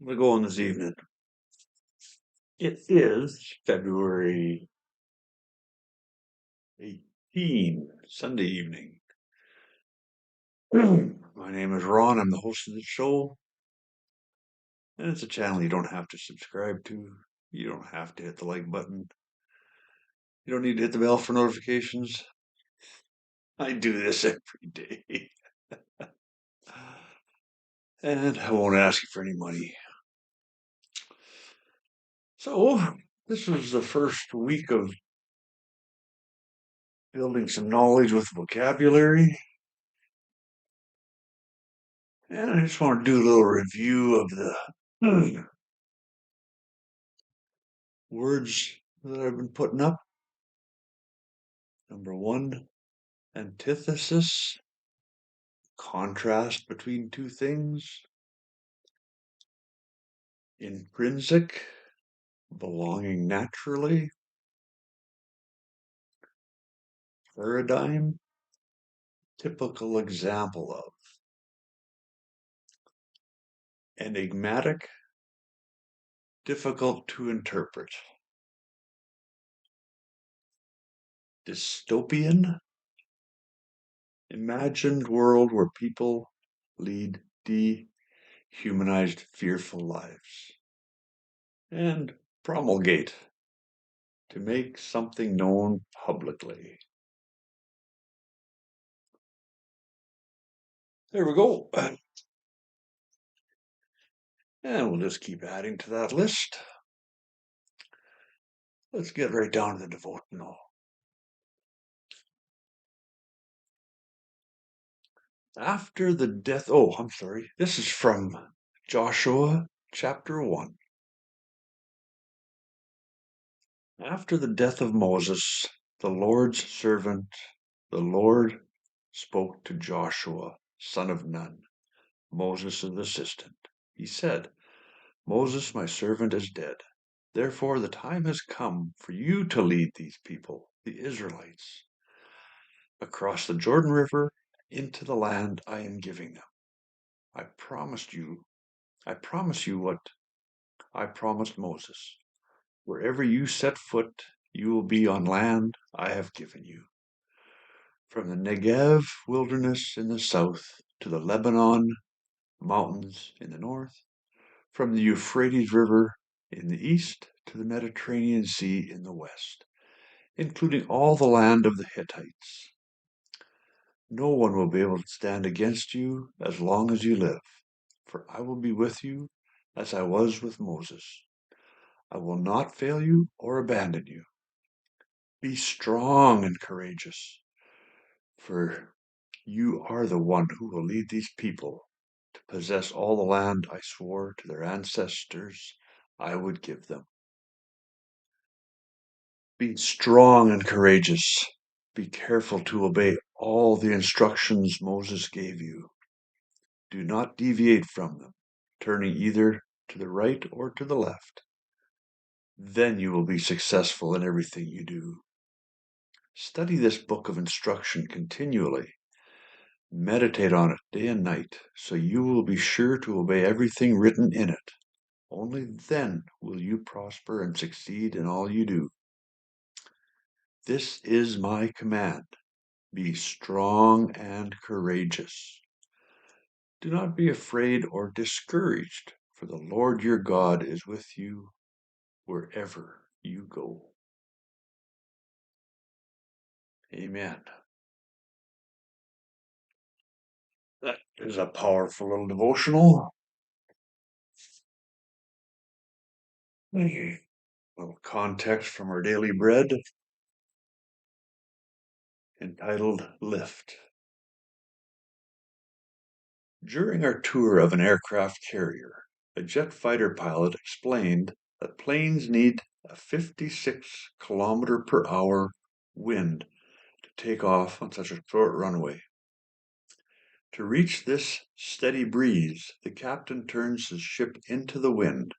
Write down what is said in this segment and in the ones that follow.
We're going this evening. It is February 18, Sunday evening. My name is Ron. I'm the host of the show. And it's a channel you don't have to subscribe to. You don't have to hit the like button. You don't need to hit the bell for notifications. I do this every day. And I won't ask you for any money. So, this was the first week of building some knowledge with vocabulary. And I just want to do a little review of the words that I've been putting up. Number one, antithesis, contrast between two things. Intrinsic, belonging naturally. Paradigm, typical example of. Enigmatic, difficult to interpret. Dystopian, imagined world where people lead dehumanized, fearful lives. And promulgate, to make something known publicly. There we go. And we'll just keep adding to that list. Let's get right down to the devotional. After the death, this is from Joshua chapter 1. After the death of Moses, the Lord's servant, the Lord spoke to Joshua, son of Nun, Moses' assistant. He said, Moses, my servant, is dead. Therefore, the time has come for you to lead these people, the Israelites, across the Jordan River into the land I am giving them. I promise you what I promised Moses. Wherever you set foot, you will be on land I have given you. From the Negev wilderness in the south to the Lebanon mountains in the north, from the Euphrates River in the east to the Mediterranean Sea in the west, including all the land of the Hittites. No one will be able to stand against you as long as you live, for I will be with you as I was with Moses. I will not fail you or abandon you. Be strong and courageous, for you are the one who will lead these people to possess all the land I swore to their ancestors I would give them. Be strong and courageous. Be careful to obey all the instructions Moses gave you. Do not deviate from them, turning either to the right or to the left. Then you will be successful in everything you do. Study this book of instruction continually. Meditate on it day and night, so you will be sure to obey everything written in it. Only then will you prosper and succeed in all you do. This is my command. Be strong and courageous. Do not be afraid or discouraged, for the Lord your God is with you wherever you go. Amen. That is a powerful little devotional. A little context from our daily bread entitled Lift. During our tour of an aircraft carrier, a jet fighter pilot explained that planes need a 56-kilometer-per-hour wind to take off on such a short runway. To reach this steady breeze, the captain turns his ship into the wind.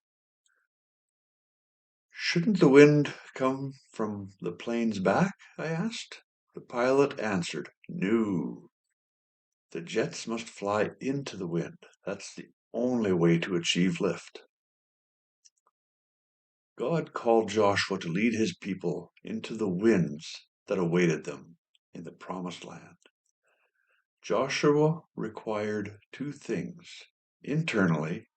Shouldn't the wind come from the plane's back? I asked. The pilot answered, No. The jets must fly into the wind. That's the only way to achieve lift. God called Joshua to lead his people into the winds that awaited them in the promised land. Joshua required two things. Internally,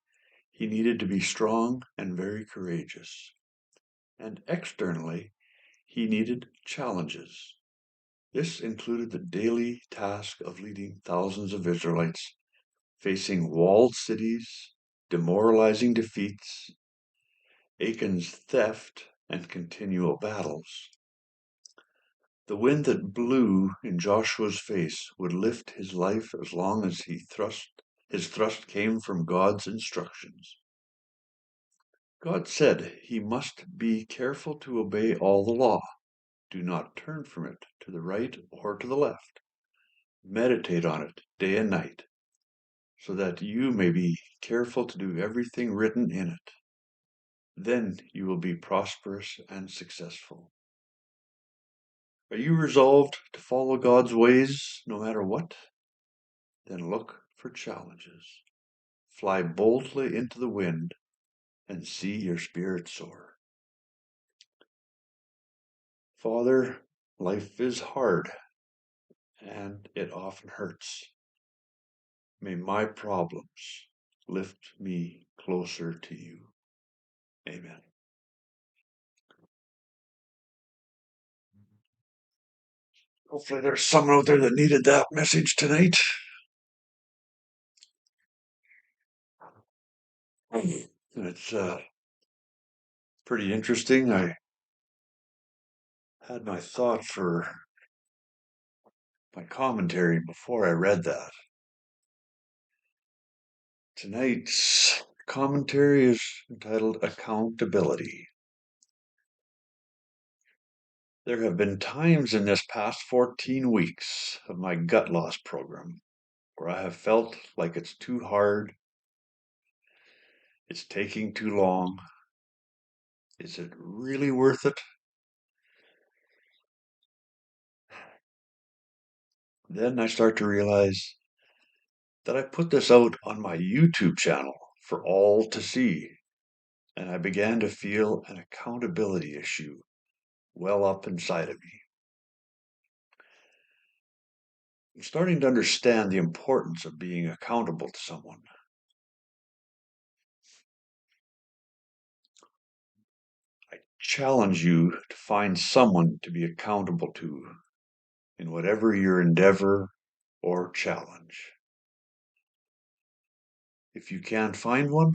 he needed to be strong and very courageous. And externally, he needed challenges. This included the daily task of leading thousands of Israelites facing walled cities, demoralizing defeats, Achan's theft, and continual battles. The wind that blew in Joshua's face would lift his life as long as his thrust came from God's instructions. God said he must be careful to obey all the law. Do not turn from it to the right or to the left. Meditate on it day and night, so that you may be careful to do everything written in it. Then you will be prosperous and successful. Are you resolved to follow God's ways no matter what? Then look for challenges. Fly boldly into the wind and see your spirit soar. Father, life is hard and it often hurts. May my problems lift me closer to you. Amen. Hopefully there's someone out there that needed that message tonight. It's pretty interesting. I had my thought for my commentary before I read that. Tonight's commentary is entitled Accountability. There have been times in this past 14 weeks of my gut loss program where I have felt like it's too hard, it's taking too long. Is it really worth it? Then I start to realize that I put this out on my YouTube channel for all to see, and I began to feel an accountability issue well up inside of me. I'm starting to understand the importance of being accountable to someone. I challenge you to find someone to be accountable to in whatever your endeavor or challenge. If you can't find one,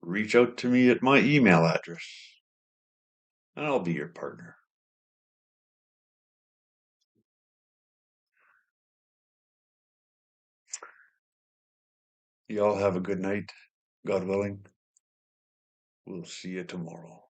reach out to me at my email address, and I'll be your partner. You all have a good night, God willing. We'll see you tomorrow.